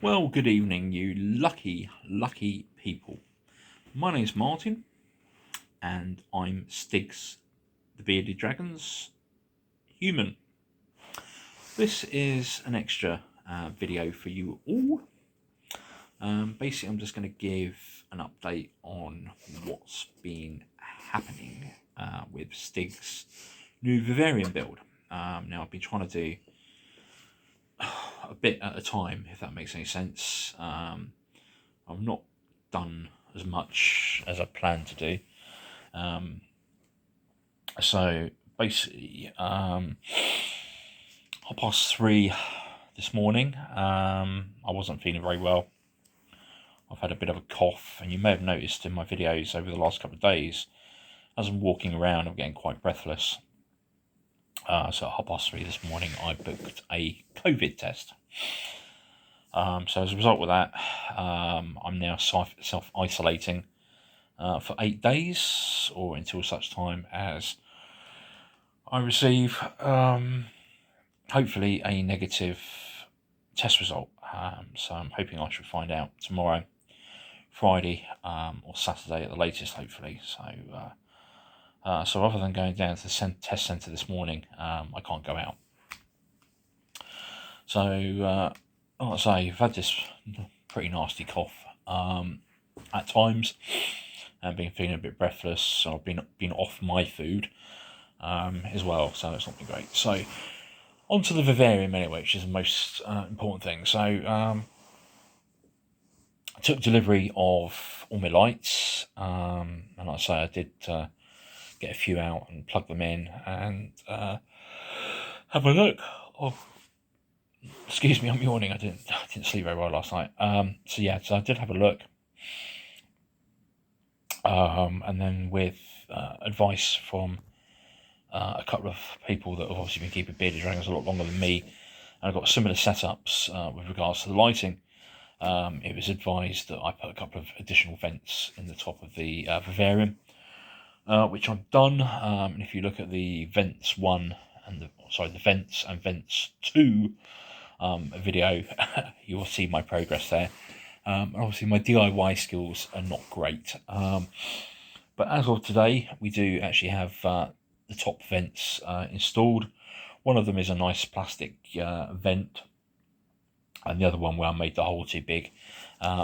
Well, good evening, you lucky people. My name's Martin, and I'm Stig's the Bearded Dragon's human. This is an extra video for you all. Basically, I'm just going to give an update on what's been happening with Stig's new vivarium build. Now, I've been trying to do a bit at a time, if that makes any sense. I've not done as much as I planned to do. So basically, 3:30 this morning, I wasn't feeling very well. I've had a bit of a cough, and you may have noticed in my videos over the last couple of days, as I'm walking around, I'm getting quite breathless. So at 3:30 this morning, I booked a COVID test. So as a result of that, I'm now self-isolating for 8 days, or until such time as I receive, hopefully, a negative test result. So I'm hoping I should find out tomorrow, Friday, or Saturday at the latest, hopefully. So other than going down to the test centre this morning, I can't go out. So, like I say, I've had this pretty nasty cough at times, and been feeling a bit breathless. So I've been off my food as well, so it's not been great. So onto the vivarium anyway, which is the most important thing. So I took delivery of all my lights, and like I say, I did get a few out and plug them in and have a look. Excuse me, I'm yawning. I didn't sleep very well last night. So I did have a look, and then with advice from a couple of people that have obviously been keeping bearded dragons a lot longer than me, and I've got similar setups with regards to the lighting. It was advised that I put a couple of additional vents in the top of the vivarium, which I've done. And if you look at the vents 1 and the vents and vents 2 video, you will see my progress there. Obviously, my DIY skills are not great, but as of today, we do actually have the top vents installed. One of them is a nice plastic vent, and the other one where I made the hole too big.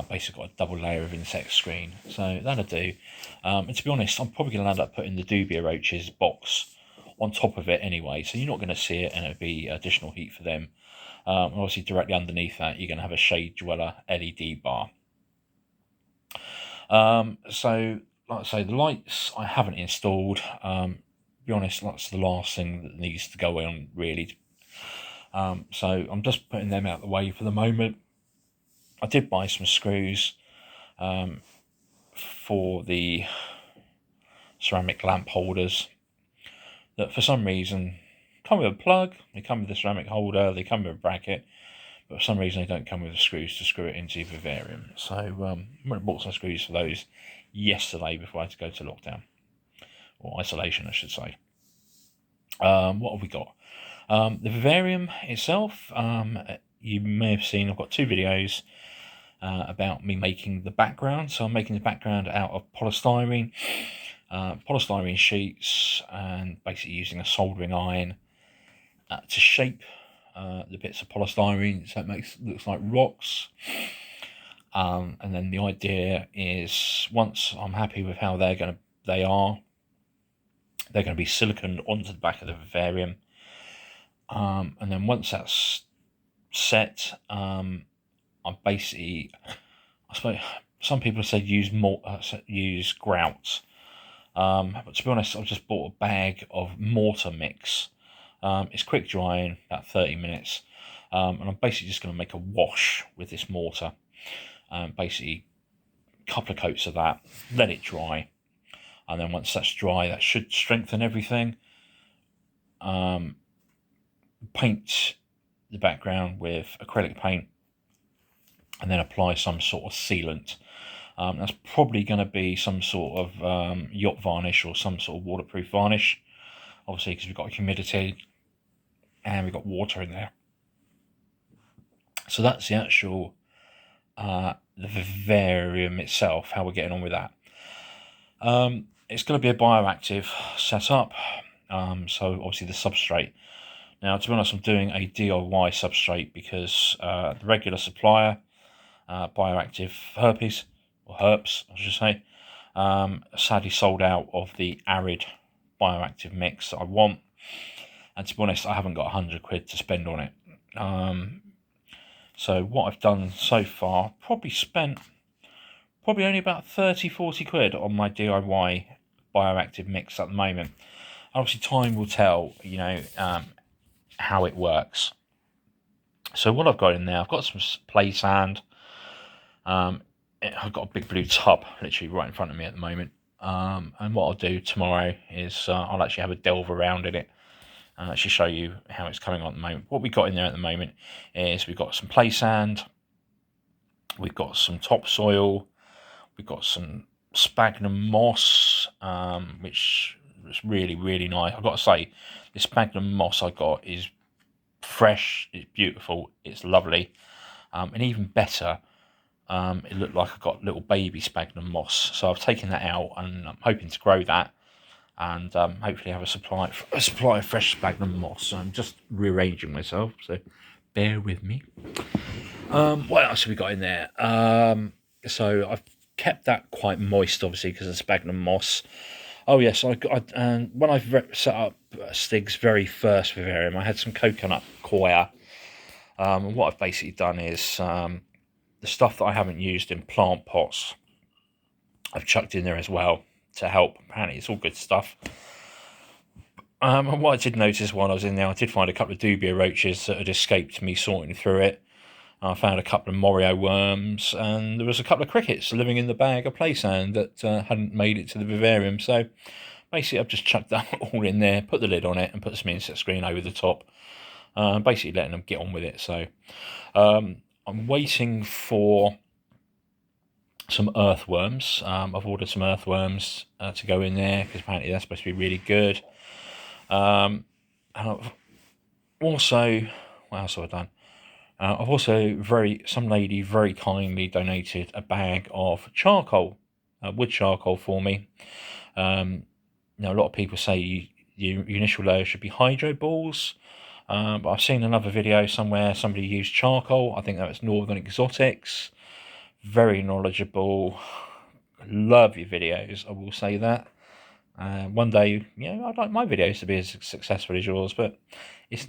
Basically got a double layer of insect screen, so that'll do. And to be honest, I'm probably going to end up putting the dubia roaches box on top of it anyway, so you're not going to see it, and it'll be additional heat for them. Obviously directly underneath that, you're going to have a shade dweller LED bar. So like I say, the lights I haven't installed. To be honest, that's the last thing that needs to go on, really. So I'm just putting them out of the way for the moment. I did buy some screws for the ceramic lamp holders that for some reason come with a plug, they come with a ceramic holder, they come with a bracket, but for some reason they don't come with the screws to screw it into the vivarium. So I bought some screws for those yesterday before I had to go to lockdown, or isolation I should say. What have we got? The vivarium itself, you may have seen I've got 2 videos about me making the background. So I'm making the background out of polystyrene sheets, and basically using a soldering iron to shape the bits of polystyrene so it looks like rocks. And then the idea is, once I'm happy with how they're going to be siliconed onto the back of the vivarium. And then once that's set, I suppose some people have said use grout. But to be honest, I've just bought a bag of mortar mix. It's quick drying, about 30 minutes. And I'm basically just going to make a wash with this mortar. Basically, a couple of coats of that, let it dry. And then once that's dry, that should strengthen everything. Paint the background with acrylic paint, and then apply some sort of sealant. That's probably going to be some sort of yacht varnish or some sort of waterproof varnish, obviously, because we've got humidity and we've got water in there. So that's the actual the vivarium itself, how we're getting on with that. It's going to be a bioactive setup, so obviously the substrate. Now, to be honest, I'm doing a DIY substrate because the regular supplier, bioactive herpes, or herps, I should say, sadly sold out of the arid bioactive mix that I want. And to be honest, I haven't got £100 to spend on it. So what I've done so far, probably only about 30-40 quid on my DIY bioactive mix at the moment. Obviously, time will tell, how it works. So what I've got in there, I've got some play sand. I've got a big blue tub literally right in front of me at the moment. And what I'll do tomorrow is I'll actually have a delve around in it and actually show you how it's coming on at the moment. What we've got in there at the moment is we've got some play sand, we've got some topsoil, we've got some sphagnum moss, which is really, really nice. I've got to say, this sphagnum moss I got is fresh, it's beautiful, it's lovely, and even better, it looked like I got little baby sphagnum moss. So I've taken that out and I'm hoping to grow that and hopefully have a supply of fresh sphagnum moss. So I'm just rearranging myself, so bear with me. What else have we got in there? So I've kept that quite moist, obviously, because of sphagnum moss. Oh yes, and when I set up Stig's very first vivarium, I had some coconut coir. And what I've basically done is the stuff that I haven't used in plant pots, I've chucked in there as well to help. Apparently, it's all good stuff. And what I did notice while I was in there, I did find a couple of dubia roaches that had escaped me sorting through it. I found a couple of morio worms, and there was a couple of crickets living in the bag of play sand that hadn't made it to the vivarium. So basically, I've just chucked that all in there, put the lid on it, and put some insect screen over the top. Basically, letting them get on with it. So I'm waiting for some earthworms. I've ordered some earthworms to go in there because apparently they're supposed to be really good. And I've also, what else have I done? I've also some lady very kindly donated a bag of charcoal, wood charcoal for me. Now a lot of people say your initial layer should be hydro balls, but I've seen another video somewhere somebody used charcoal. I think that was Northern Exotics. Very knowledgeable. Love your videos, I will say that. One day, I'd like my videos to be as successful as yours, but it's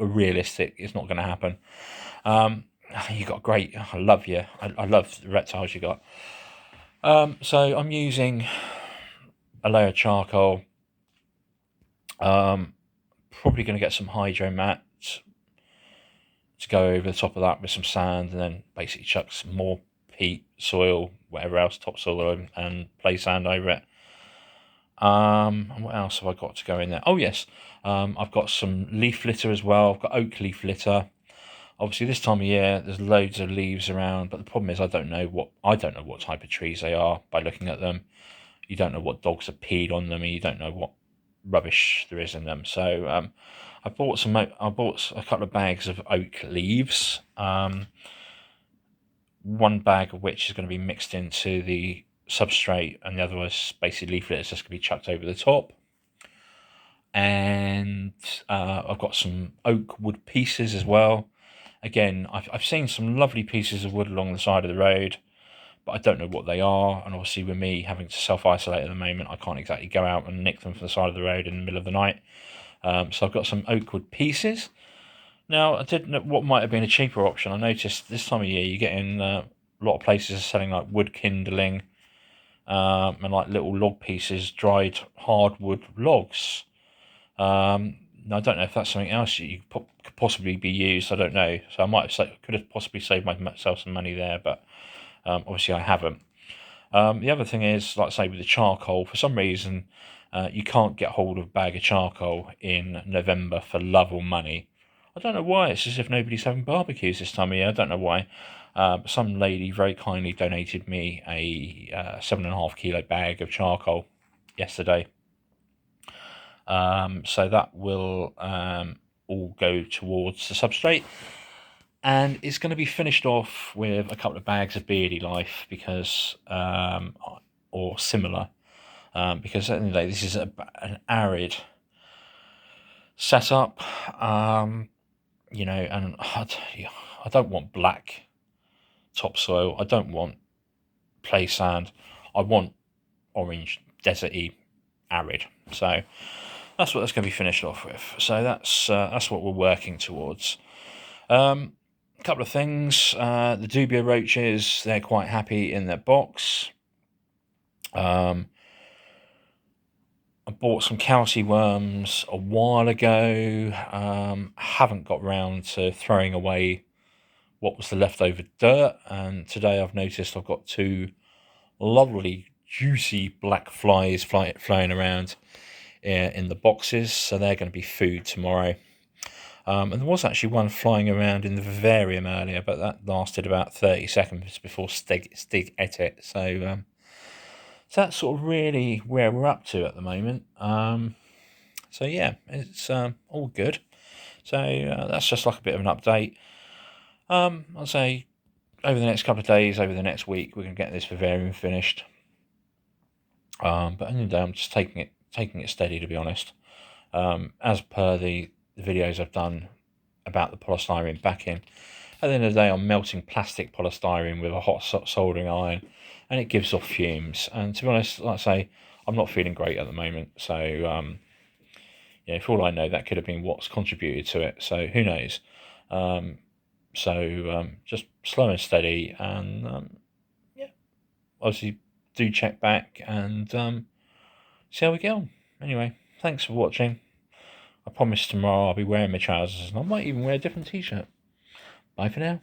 realistic. It's not going to happen. You got great. I love you. I love the reptiles you got. So I'm using a layer of charcoal. Probably going to get some hydro mats to go over the top of that with some sand, and then basically chuck some more peat, soil, whatever else, topsoil, and play sand over it. And what else have I got to go in there? Oh yes, I've got some leaf litter as well. I've got oak leaf litter. Obviously, this time of year, there's loads of leaves around, but the problem is I don't know what type of trees they are by looking at them. You don't know what dogs have peed on them, and you don't know what rubbish there is in them. So I bought a couple of bags of oak leaves. One bag of which is going to be mixed into the substrate, and the other was basically leaf litter. It's just going to be chucked over the top. And I've got some oak wood pieces as well. Again, I've seen some lovely pieces of wood along the side of the road, but I don't know what they are. And obviously, with me having to self-isolate at the moment, I can't exactly go out and nick them from the side of the road in the middle of the night. So I've got some oak wood pieces. Now, I did know what might have been a cheaper option. I noticed this time of year you get in a lot of places are selling like wood kindling and like little log pieces, dried hardwood logs. I don't know if that's something else that could possibly be used. I don't know. So I could have possibly saved myself some money there, but obviously I haven't. The other thing is, like I say, with the charcoal, for some reason you can't get hold of a bag of charcoal in November for love or money. I don't know why. It's as if nobody's having barbecues this time of year. I don't know why. But some lady very kindly donated me a 7.5 kilo bag of charcoal yesterday. So that will all go towards the substrate. And it's going to be finished off with a couple of bags of Beardy Life because, or similar, because at the end of the day, this is an arid setup, and I don't want black topsoil. I don't want play sand. I want orange, deserty, arid. So that's what that's going to be finished off with. So that's what we're working towards. A couple of things. The dubia roaches, they're quite happy in their box. I bought some calci worms a while ago. Haven't got round to throwing away what was the leftover dirt, and today I've noticed I've got two lovely juicy black flies flying around in the boxes, so they're going to be food tomorrow. And there was actually one flying around in the vivarium earlier, but that lasted about 30 seconds before Stig ate it. So that's sort of really where we're up to at the moment. So yeah, it's all good. So that's just like a bit of an update. I'll say over the next couple of days, over the next week, we're going to get this vivarium finished. But at the end of the day, I'm just taking it steady, to be honest. As per the videos I've done about the polystyrene backing, at the end of the day, I'm melting plastic polystyrene with a hot soldering iron, and it gives off fumes. And to be honest, like I say, I'm not feeling great at the moment. So for all I know, that could have been what's contributed to it. So who knows? Just slow and steady, and obviously do check back and see how we get on. Anyway, thanks for watching. I promise tomorrow I'll be wearing my trousers and I might even wear a different t-shirt. Bye for now.